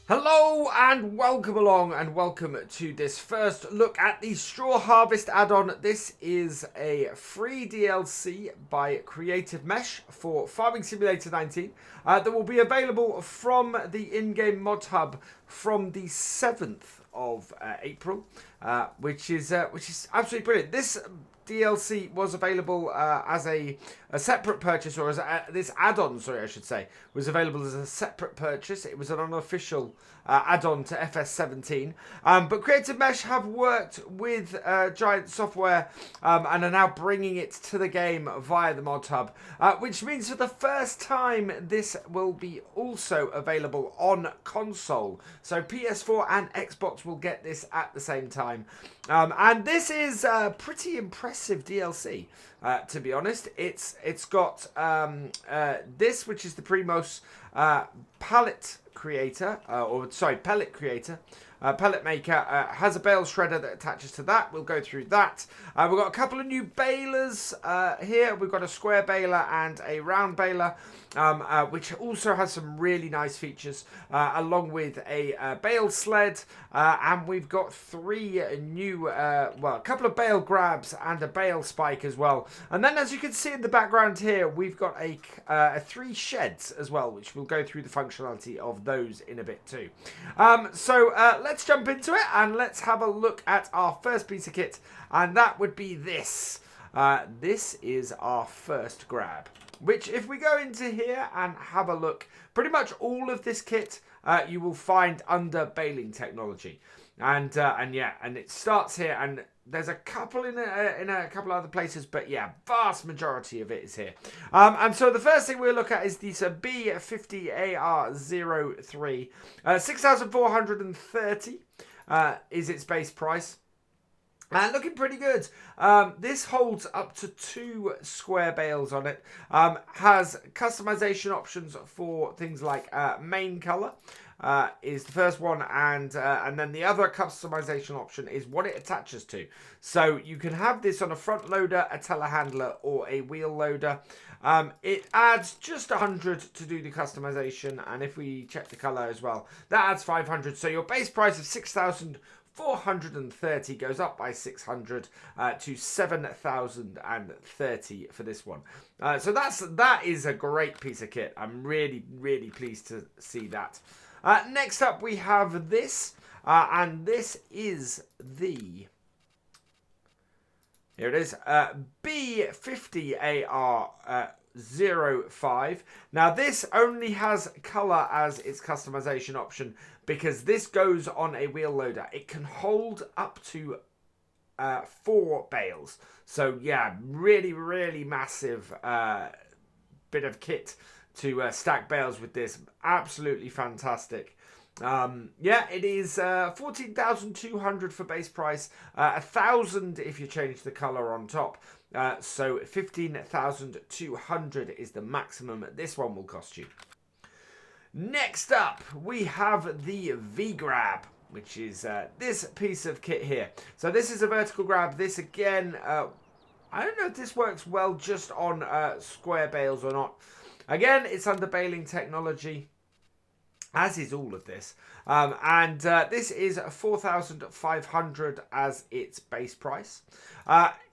Hello and welcome along and welcome to this first look at the Straw Harvest Addon. This is a free DLC by Creative Mesh for Farming Simulator 19 that will be available from the in-game mod hub from the 7th of April, which is absolutely brilliant. This DLC was available as a separate purchase, or as this add-on, sorry, I should say, was available as a separate purchase. It was an unofficial add-on to FS17. But Creative Mesh have worked with Giant Software and are now bringing it to the game via the mod hub, which means for the first time this will be also available on console. So PS4 and Xbox will get this at the same time. And this is a pretty impressive DLC, to be honest. It's got this, which is the Primos pallet creator, pellet creator. Pellet maker has a bale shredder that attaches to that. We'll go through that. We've got a couple of new balers here. We've got a square baler and a round baler, which also has some really nice features, along with a bale sled. And we've got three new, a couple of bale grabs and a bale spike as well. And then, as you can see in the background here, we've got a three sheds as well, which we'll go through the functionality of those in a bit too. Let's jump into it and let's have a look at our first piece of kit, and that would be this. This is our first grab, which if we go into here and have a look, pretty much all of this kit you will find under Baling technology. And it starts here, and there's a couple in a couple other places, but yeah, vast majority of it is here. And so the first thing we'll look at is this B50AR03. 6,430 is its base price. And looking pretty good. This holds up to 2 square bales on it. Has customization options for things like main color. Is the first one, and then the other customization option is what it attaches to. So you can have this on a front loader, a telehandler, or a wheel loader. It adds just 100 to do the customization, and if we check the color as well, that adds 500. So your base price of 6,430 goes up by 600 to 7,030 for this one. So that is a great piece of kit. I'm really pleased to see that. Next up we have this, and this is the, here it is, B50AR05. Now this only has colour as its customization option because this goes on a wheel loader. It can hold up to 4 bales. So yeah, really massive bit of kit to stack bales with this. Absolutely fantastic. It is 14,200 for base price, 1,000 if you change the color on top. So 15,200 is the maximum this one will cost you. Next up, we have the V-Grab, which is this piece of kit here. So this is a vertical grab. This again, I don't know if this works well just on square bales or not. Again, it's under Baling technology, as is all of this. This is 4,500 as its base price.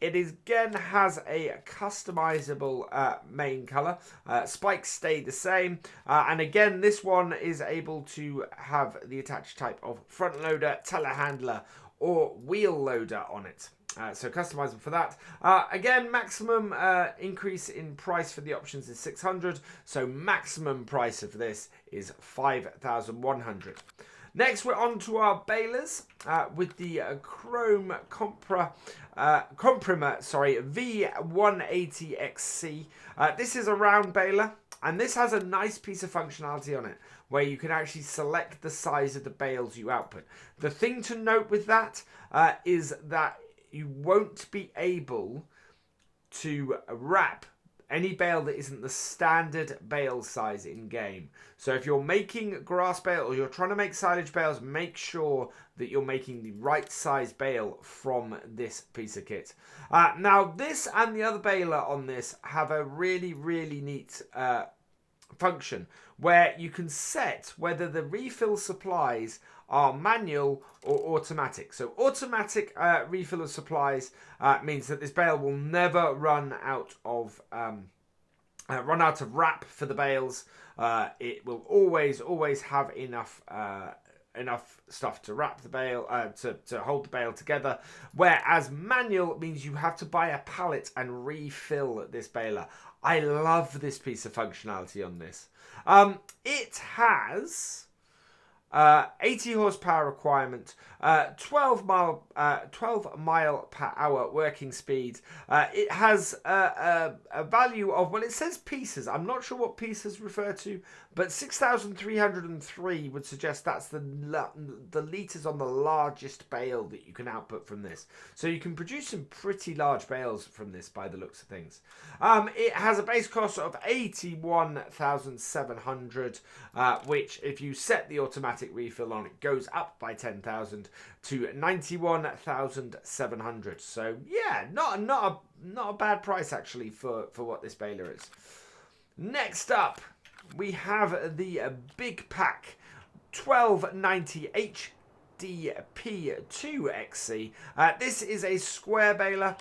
It again has a customizable main color. Spikes stay the same. And again, this one is able to have the attached type of front loader, telehandler, or wheel loader on it. So customizable for that. Again, maximum increase in price for the options is 600. So maximum price of this is 5,100. Next, we're on to our balers with the Chrome Comprimer V180XC. This is a round baler, and this has a nice piece of functionality on it where you can actually select the size of the bales you output. The thing to note with that is that you won't be able to wrap any bale that isn't the standard bale size in game. So if you're making grass bale or you're trying to make silage bales, make sure that you're making the right size bale from this piece of kit. Now this and the other baler on this have a really neat function where you can set whether the refill supplies are manual or automatic. So automatic refill of supplies means that this bale will never run out of wrap for the bales. It will always have enough stuff to wrap the bale, to hold the bale together. Whereas manual means you have to buy a pallet and refill this baler. I love this piece of functionality on this. It has 80 horsepower requirement, 12 mile per hour working speed. It has a value of, well, it says pieces. I'm not sure what pieces refer to, but 6,303 would suggest that's the litres on the largest bale that you can output from this. So you can produce some pretty large bales from this by the looks of things. It has a base cost of 81,700, which if you set the automatic refill on, it goes up by 10,000 to 91,700. So yeah, not a bad price actually for what this baler is. Next up, we have the big pack 1290 HDP2XC. This is a square baler.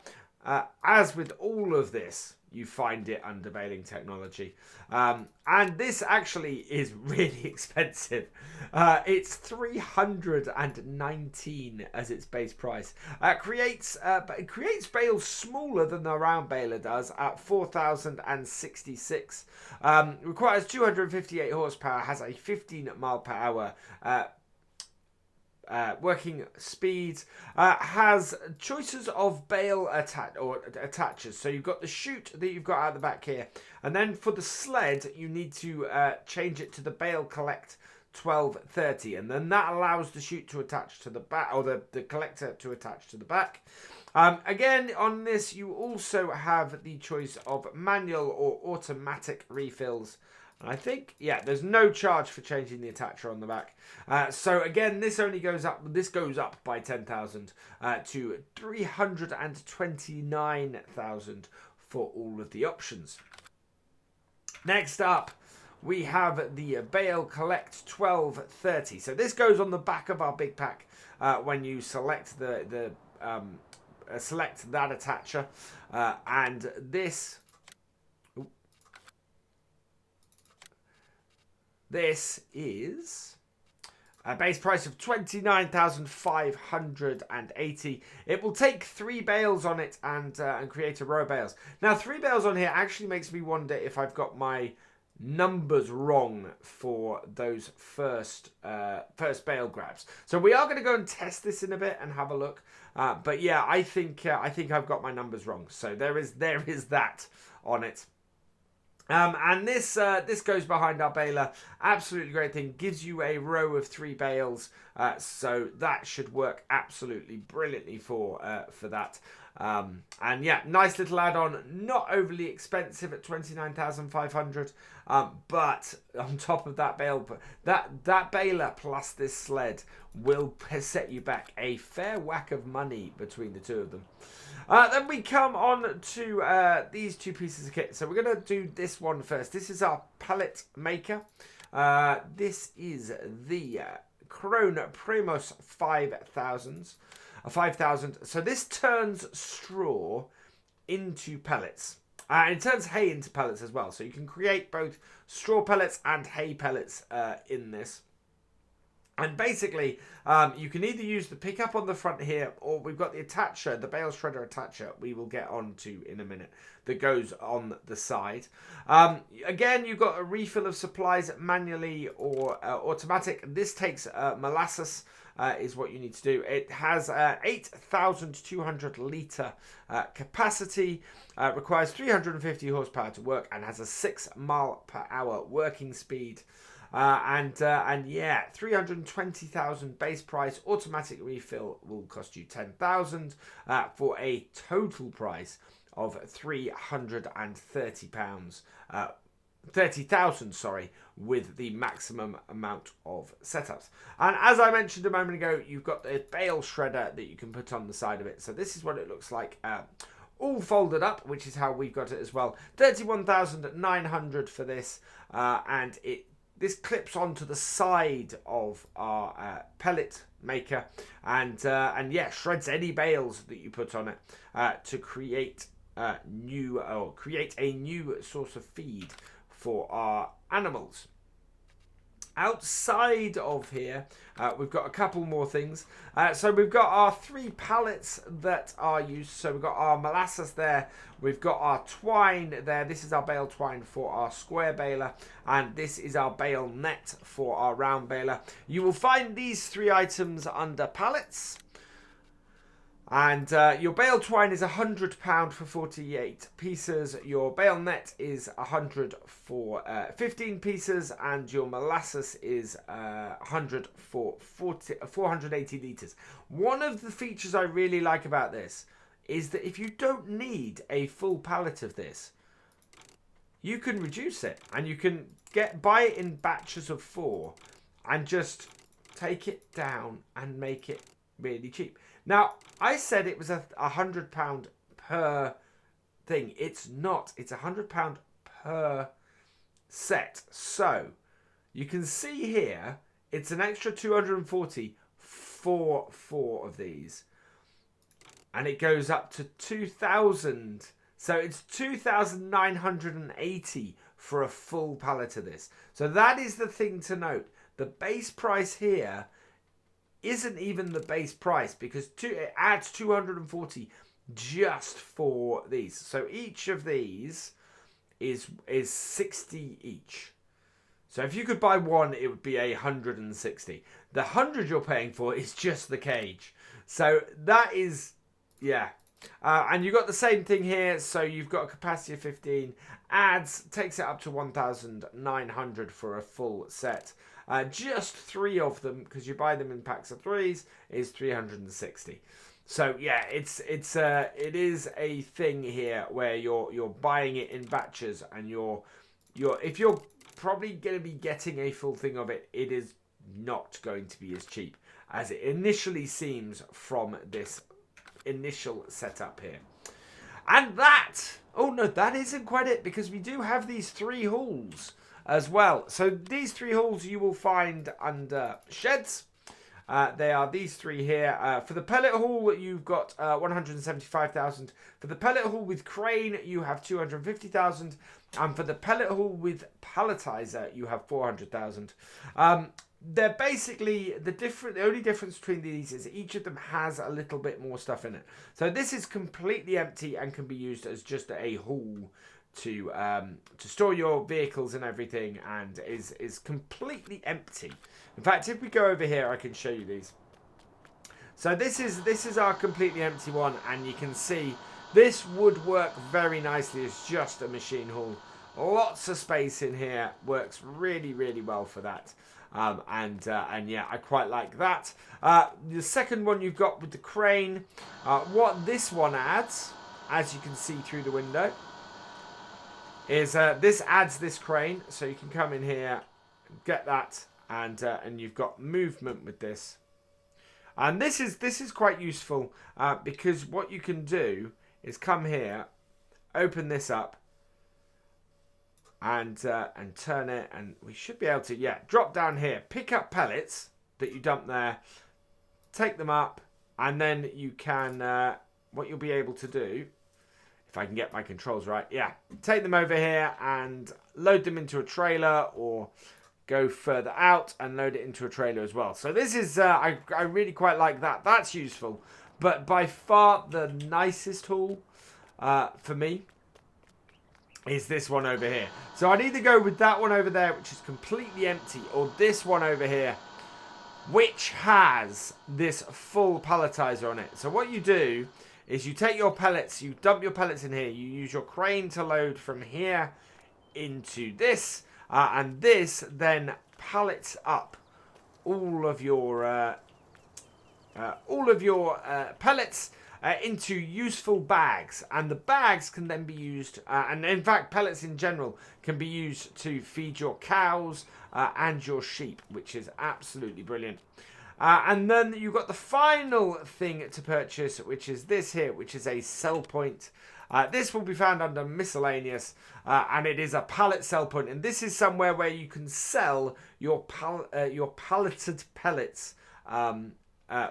As with all of this, you find it under Baling technology. And this actually is really expensive. It's 319 as its base price. It creates bales smaller than the round baler does at 4,066. Requires 258 horsepower, has a 15 mile per hour working speed, has choices of bale attachers. So you've got the chute that you've got out the back here, and then for the sled you need to change it to the bale collect 1230, and then that allows the chute to attach to the back, or the collector to attach to the back. Again, on this you also have the choice of manual or automatic refills. I think, yeah, there's no charge for changing the attacher on the back. So again, this only goes up. This goes up by 10,000 to 329,000 for all of the options. Next up, we have the Bale Collect 1230. So this goes on the back of our big pack when you select select that attacher, and this. This is a base price of 29,580. It will take 3 bales on it and create a row of bales. Now, 3 bales on here actually makes me wonder if I've got my numbers wrong for those first bale grabs. So we are going to go and test this in a bit and have a look. But yeah, I think I've got my numbers wrong. So there is that on it. And this goes behind our baler. Absolutely great thing. Gives you a row of 3 bales. So that should work absolutely brilliantly for that. And yeah, nice little add-on. Not overly expensive at 29,500. But on top of that that baler plus this sled will set you back a fair whack of money between the two of them. Then we come on to these 2 pieces of kit. So we're going to do this one first. This is our pellet maker. This is the Krone Primus 5000. So this turns straw into pellets. And it turns hay into pellets as well. So you can create both straw pellets and hay pellets in this. And basically, you can either use the pickup on the front here, or we've got the attacher, the bale shredder attacher, we will get on to in a minute, that goes on the side. Again, you've got a refill of supplies manually or automatic. This takes molasses, is what you need to do. It has 8,200 litre capacity, requires 350 horsepower to work, and has a 6 mile per hour working speed. And yeah, 320,000 base price. Automatic refill will cost you 10,000 for a total price of £330. 30,000, sorry, with the maximum amount of setups. And as I mentioned a moment ago, you've got the bale shredder that you can put on the side of it. So this is what it looks like. all folded up, which is how we've got it as well. 31,900 for this, and this clips onto the side of our pellet maker, and yeah, shreds any bales that you put on it to create a new source of feed for our animals. Outside of here, we've got a couple more things. So we've got our 3 pallets that are used. So we've got our molasses there. We've got our twine there. This is our bale twine for our square baler. And this is our bale net for our round baler. You will find these 3 items under pallets. And your bale twine is £100 for 48 pieces. Your bale net is 100 for 15 pieces, and your molasses is 100 for 480 litres. One of the features I really like about this is that if you don't need a full pallet of this, you can reduce it, and you can buy it in batches of 4 and just take it down and make it really cheap. Now, I said it was £100 per thing. It's not. It's £100 per set. So, you can see here, it's an extra 240 for 4 of these. And it goes up to 2,000. So, it's 2,980 for a full pallet of this. So, that is the thing to note. The base price here isn't even the base price, because it adds 240 just for these. So each of these is 60 each. So if you could buy one, it would be 160. The 100 you're paying for is just the cage. So that is, yeah. And you've got the same thing here. So you've got a capacity of 15. Takes it up to 1,900 for a full set. Just 3 of them, because you buy them in packs of 3s, is 360. So yeah, it is a thing here where you're buying it in batches, and if you're probably going to be getting a full thing of it, it is not going to be as cheap as it initially seems from this initial setup here. And oh no, that isn't quite it, because we do have these 3 hauls as well. So these 3 hauls you will find under sheds. They are these 3 here. For the pellet haul, you've got 175,000. For the pellet haul with crane, you have 250,000. And for the pellet haul with palletizer, you have 400,000. They're basically the only difference between these is each of them has a little bit more stuff in it. So this is completely empty and can be used as just a haul to store your vehicles and everything, and is completely empty. In fact, if we go over here, I can show you these. So this is our completely empty one, and you can see this would work very nicely as just a machine haul. Lots of space in here, works really, really well for that. And yeah, I quite like that. The second one you've got with the crane, what this one adds, as you can see through the window, is this adds this crane, so you can come in here, get that, and you've got movement with this. And this is quite useful, because what you can do is come here, open this up, and turn it, and we should be able to drop down here, pick up pellets that you dump there, take them up, and then you can what you'll be able to do, if I can get my controls right, take them over here and load them into a trailer, or go further out and load it into a trailer as well. So this is, I really quite like that. That's useful. But by far the nicest haul for me is this one over here. So I'd either go with that one over there, which is completely empty, or this one over here, which has this full palletizer on it. So what you do is you take your pellets, you dump your pellets in here, you use your crane to load from here into this, and this then pallets up all of your pellets into useful bags, and the bags can then be used, and in fact pellets in general can be used to feed your cows and your sheep, which is absolutely brilliant. And then you've got the final thing to purchase, which is this here, which is a sell point. This will be found under miscellaneous, and it is a pallet sell point. And this is somewhere where you can sell your palleted pellets,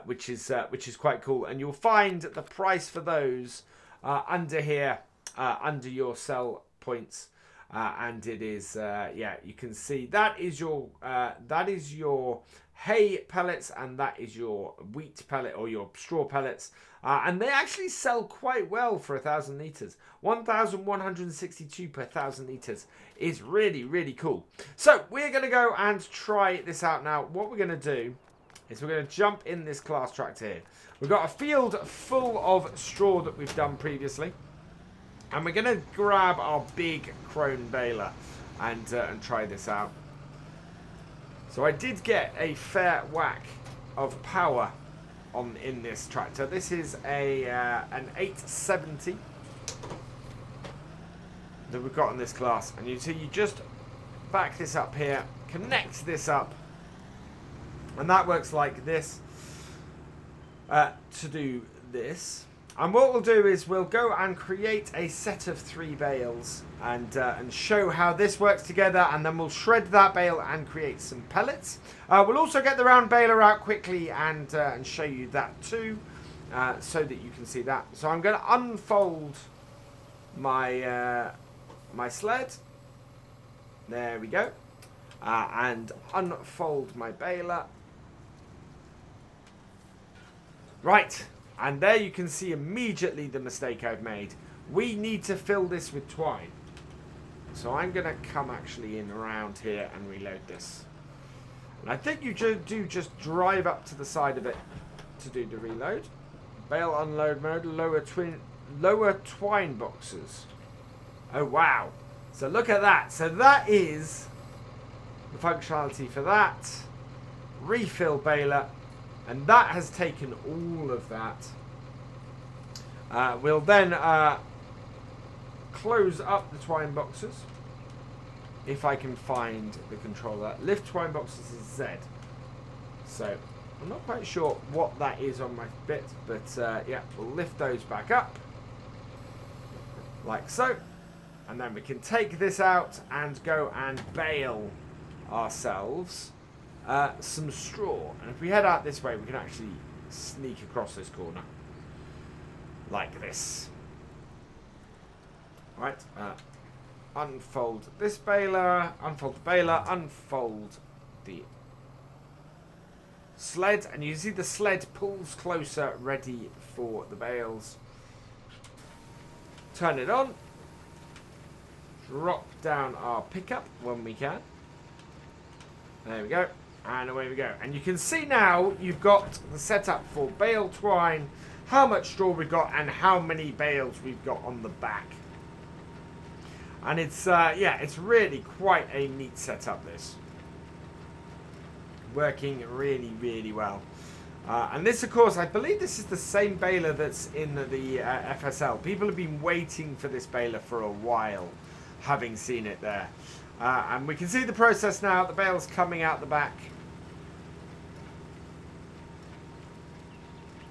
which is quite cool. And you'll find the price for those under here, under your sell points. And it is, yeah, you can see that is your hay pellets, and that is your wheat pellet or your straw pellets. And they actually sell quite well for 1,000 litres. 1,162 per 1,000 litres is really, really cool. So we're going to go and try this out now. What we're going to do is we're going to jump in this class tractor here. We've got a field full of straw that we've done previously. And we're going to grab our big crone baler and try this out. So I did get a fair whack of power in this tractor. This is an 870 that we've got in this class. And you see, you just back this up here, connect this up, and that works like this to do this. And what we'll do is we'll go and create a set of 3 bales and show how this works together, and then we'll shred that bale and create some pellets. We'll also get the round baler out quickly and show you that too, so that you can see that. So I'm going to unfold my my sled. There we go, and unfold my baler. Right. And there you can see immediately the mistake I've made. We need to fill this with twine. So I'm going to come actually in around here and reload this. And I think you do just drive up to the side of it to do the reload. Bale unload mode, lower twine boxes. Oh, wow. So look at that. So that is the functionality for that. Refill baler. And that has taken all of that. We'll then close up the twine boxes. If I can find the controller. Lift twine boxes is Z. So I'm not quite sure what that is on my bit. But yeah, we'll lift those back up. Like so. And then we can take this out and go and bale ourselves some straw. And if we head out this way, we can actually sneak across this corner like this. Right, unfold this baler, unfold the baler, unfold the sled, and you see the sled pulls closer, ready for the bales. Turn it on, drop down our pickup when we can. There we go. And away we go. And you can see now you've got the setup for bale twine, how much straw we've got, and how many bales we've got on the back. And it's, yeah, it's really quite a neat setup, this. Working really, really well. And this, of course, I believe this is the same baler that's in the FSL. People have been waiting for this baler for a while, having seen it there. And we can see the process now. The bale's coming out the back.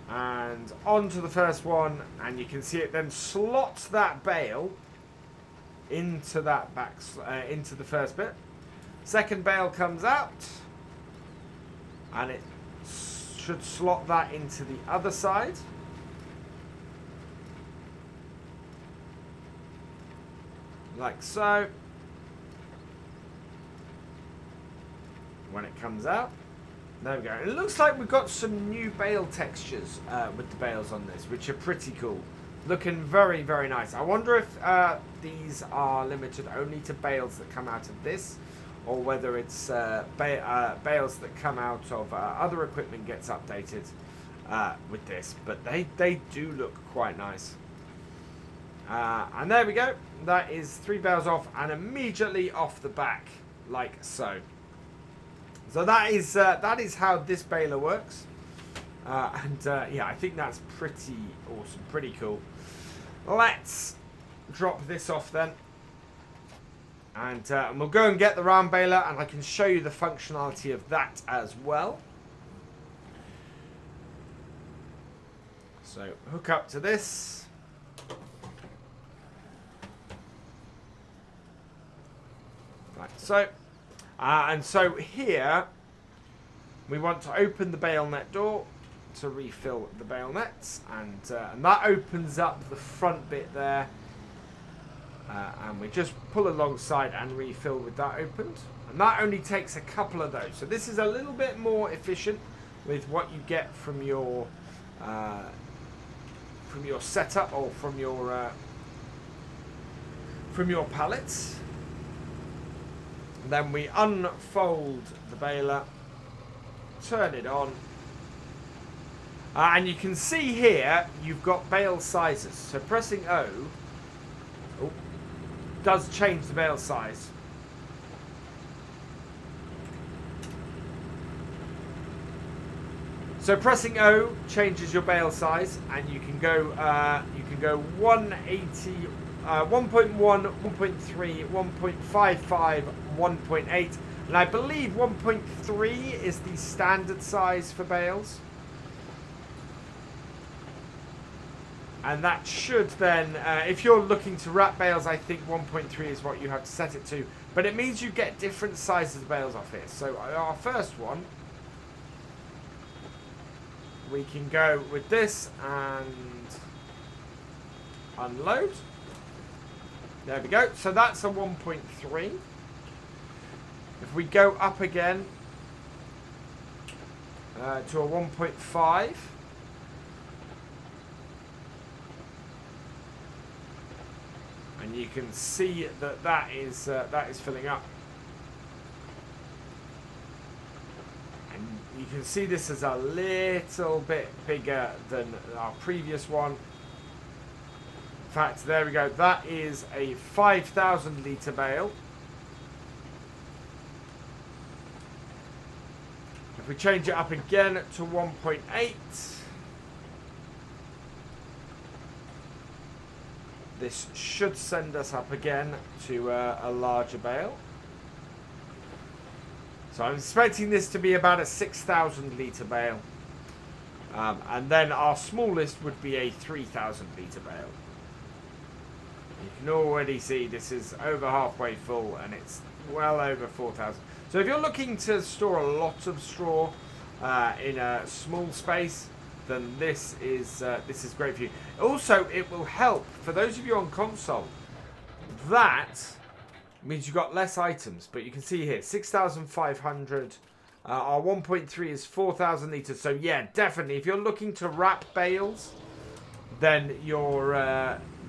And onto the first one. And you can see it then slots that bale into that back, into the first bit. Second bale comes out. And it should slot that into the other side. Like so. When it comes out, there we go. It looks like we've got some new bale textures with the bales on this, which are pretty cool. Looking very, very nice. I wonder if these are limited only to bales that come out of this, or whether it's bales that come out of other equipment gets updated with this. But they do look quite nice. And there we go. That is 3 bales off and immediately off the back, like so. So that is how this baler works. Yeah, I think that's pretty awesome, pretty cool. Let's drop this off then. And we'll go and get the round baler, and I can show you the functionality of that as well. So hook up to this. Like so. And so here we want to open the bale net door to refill the bale nets, and that opens up the front bit there, and we just pull alongside and refill with that opened, and that only takes a couple of those. So this is a little bit more efficient with what you get from your setup, or from your pallets. Then we unfold the baler, turn it on, and you can see here you've got bale sizes. So pressing O does change the bale size. So pressing O changes your bale size, and you can go 180, 1.1, 1.3, 1.55, 1.8, and I believe 1.3 is the standard size for bales. And that should then, if you're looking to wrap bales, I think 1.3 is what you have to set it to. But it means you get different sizes of bales off here. So our first one, we can go with this and unload. There we go. So that's a 1.3. If we go up again to a 1.5. And you can see that is filling up, and you can see this is a little bit bigger than our previous one. In fact, there we go. That is a 5,000 litre bale. If we change it up again to 1.8. This should send us up again to a larger bale. So I'm expecting this to be about a 6,000 litre bale. And then our smallest would be a 3,000 litre bale. You can already see this is over halfway full, and it's well over 4,000. So if you're looking to store a lot of straw in a small space, then this is great for you. Also, it will help for those of you on console. That means you've got less items, but you can see here 6,500. Our 1.3 is 4,000 litres. So yeah, definitely, if you're looking to wrap bales, then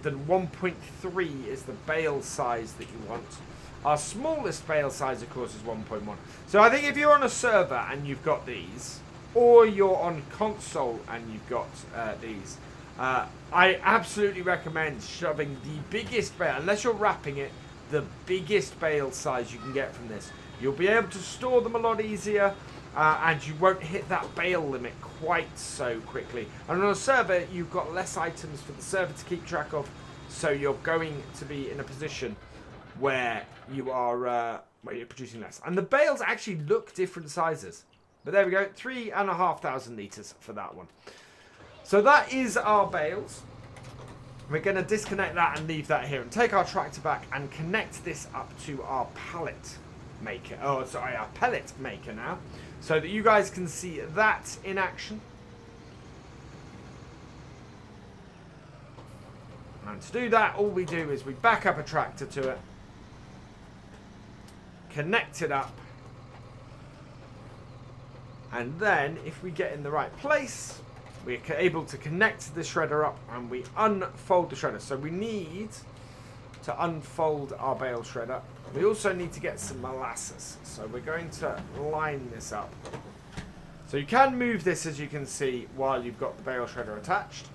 then 1.3 is the bale size that you want. Our smallest bale size, of course, is 1.1. So I think if you're on a server and you've got these, or you're on console and you've got these, I absolutely recommend shoving the biggest bale, unless you're wrapping it, the biggest bale size you can get from this. You'll be able to store them a lot easier, and you won't hit that bale limit quite so quickly. And on a server, you've got less items for the server to keep track of, so you're going to be in a position where you are where you're producing less. And the bales actually look different sizes. But there we go, 3,500 litres for that one. So that is our bales. We're going to disconnect that and leave that here, and take our tractor back and connect this up to our pallet maker. Oh, sorry, our pellet maker now, so that you guys can see that in action. And to do that, all we do is we back up a tractor to it, connect it up, and then if we get in the right place, we're able to connect the shredder up, and we unfold the shredder. So we need to unfold our bale shredder. We also need to get some molasses. So we're going to line this up. So you can move this, as you can see, while you've got the bale shredder attached.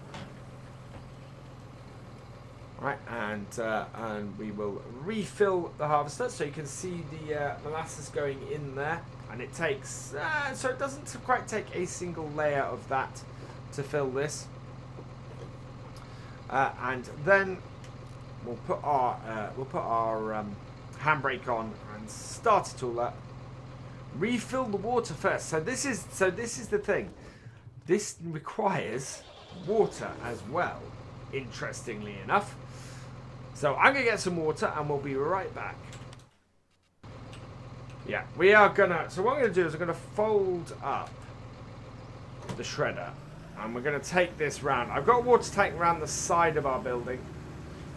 Right, and we will refill the harvester. So you can see the molasses going in there, and it takes so it doesn't quite take a single layer of that to fill this. And then we'll put our handbrake on and start it all up. Refill the water first. So this is the thing. This requires water as well, interestingly enough. So I'm going to get some water and we'll be right back. Yeah, we are going to... So what I'm going to do is I'm going to fold up the shredder. And we're going to take this round. I've got a water tank around the side of our building.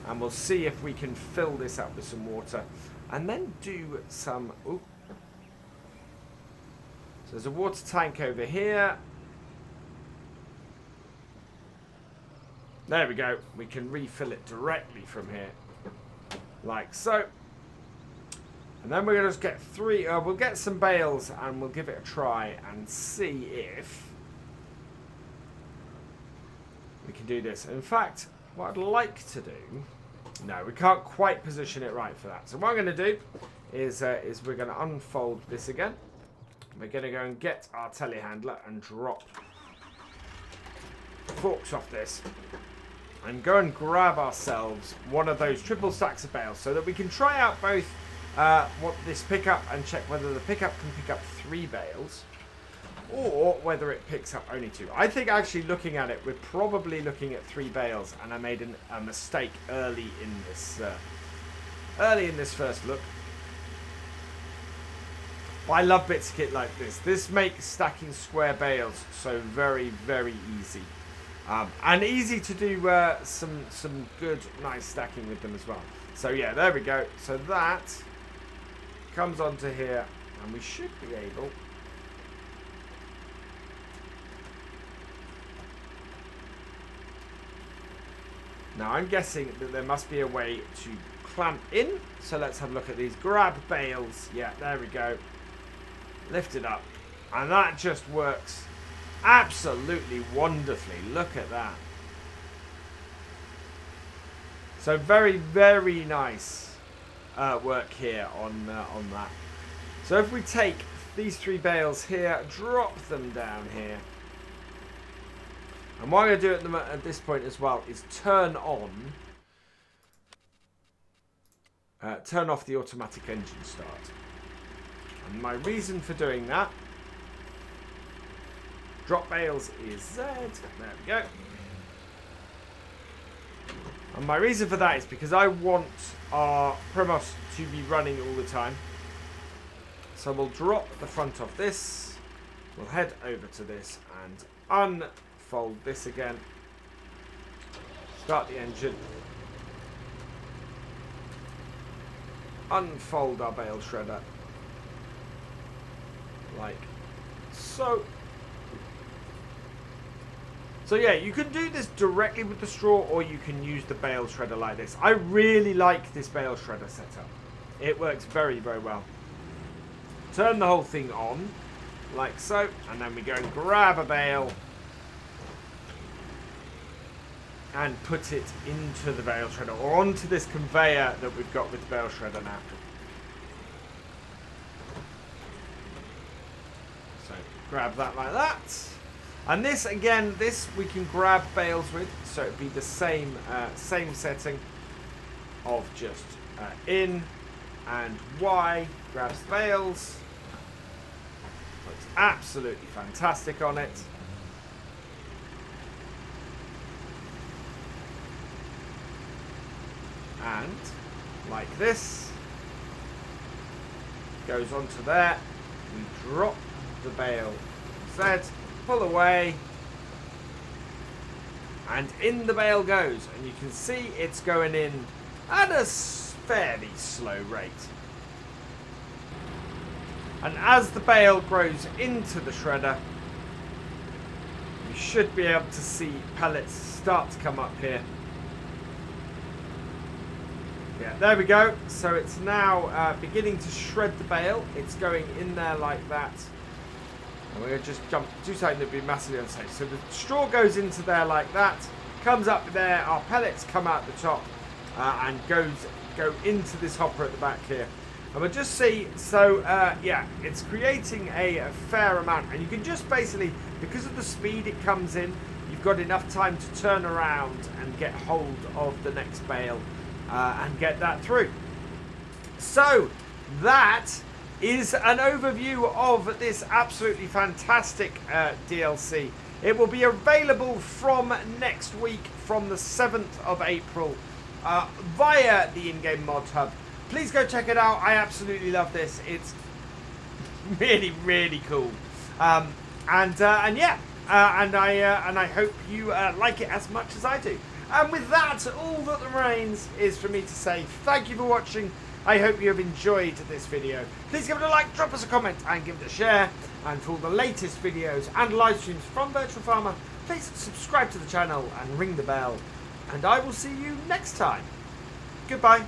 And we'll see if we can fill this up with some water. And then do some... Ooh. So there's a water tank over here. There we go. We can refill it directly from here. Like so. And then we're going to just get we'll get some bales and we'll give it a try and see if we can do this. In fact, what I'd like to do... No, we can't quite position it right for that. So what I'm going to do is we're going to unfold this again. We're going to go and get our telehandler and drop forks off this. And go and grab ourselves one of those triple stacks of bales so that we can try out both what this pickup and check whether the pickup can pick up 3 bales or whether it picks up only 2. I think actually looking at it, we're probably looking at 3 bales, and I made a mistake early in this first look. But I love bits of kit like this. This makes stacking square bales so very, very easy. And easy to do some good, nice stacking with them as well. So yeah, there we go. So that comes onto here, and we should be able... Now I'm guessing that there must be a way to clamp in. So let's have a look at these. Grab bales. Yeah, there we go. Lift it up. And that just works absolutely wonderfully. Look at that. So very, very nice work here on that. So if we take these 3 bales here, drop them down here. And what I'm going to do at this point as well is turn off the automatic engine start. And my reason for doing that, drop bales is Z. There we go. And my reason for that is because I want our Primos to be running all the time. So we'll drop the front of this. We'll head over to this and unfold this again. Start the engine. Unfold our bale shredder. Like so. So yeah, you can do this directly with the straw, or you can use the bale shredder like this. I really like this bale shredder setup. It works very, very well. Turn the whole thing on, like so, and then we go and grab a bale and put it into the bale shredder, or onto this conveyor that we've got with the bale shredder now. So grab that like that. And this, again, this we can grab bales with, so it'd be the same setting of just in and Y, grabs the bales, looks absolutely fantastic on it. And, like this, goes onto there, we drop the bale Z, pull away, and in the bale goes, and you can see it's going in at a fairly slow rate. And as the bale grows into the shredder, you should be able to see pellets start to come up here. Yeah, there we go. So it's now beginning to shred the bale. It's going in there like that. And we're going to just do something that would be massively unsafe. So the straw goes into there like that, comes up there, our pellets come out the top, and go into this hopper at the back here. And we'll just see, so yeah, it's creating a fair amount. And you can just basically, because of the speed it comes in, you've got enough time to turn around and get hold of the next bale and get that through. So that is an overview of this absolutely fantastic DLC. It will be available from next week, from the 7th of April, via the in-game mod hub. Please go check it out. I absolutely love this. It's really, really cool. And yeah, and I hope you like it as much as I do. And with that, all that remains is for me to say thank you for watching. I hope you have enjoyed this video. Please give it a like, drop us a comment, and give it a share. And for all the latest videos and live streams from Virtual Farmer, please subscribe to the channel and ring the bell. And I will see you next time. Goodbye.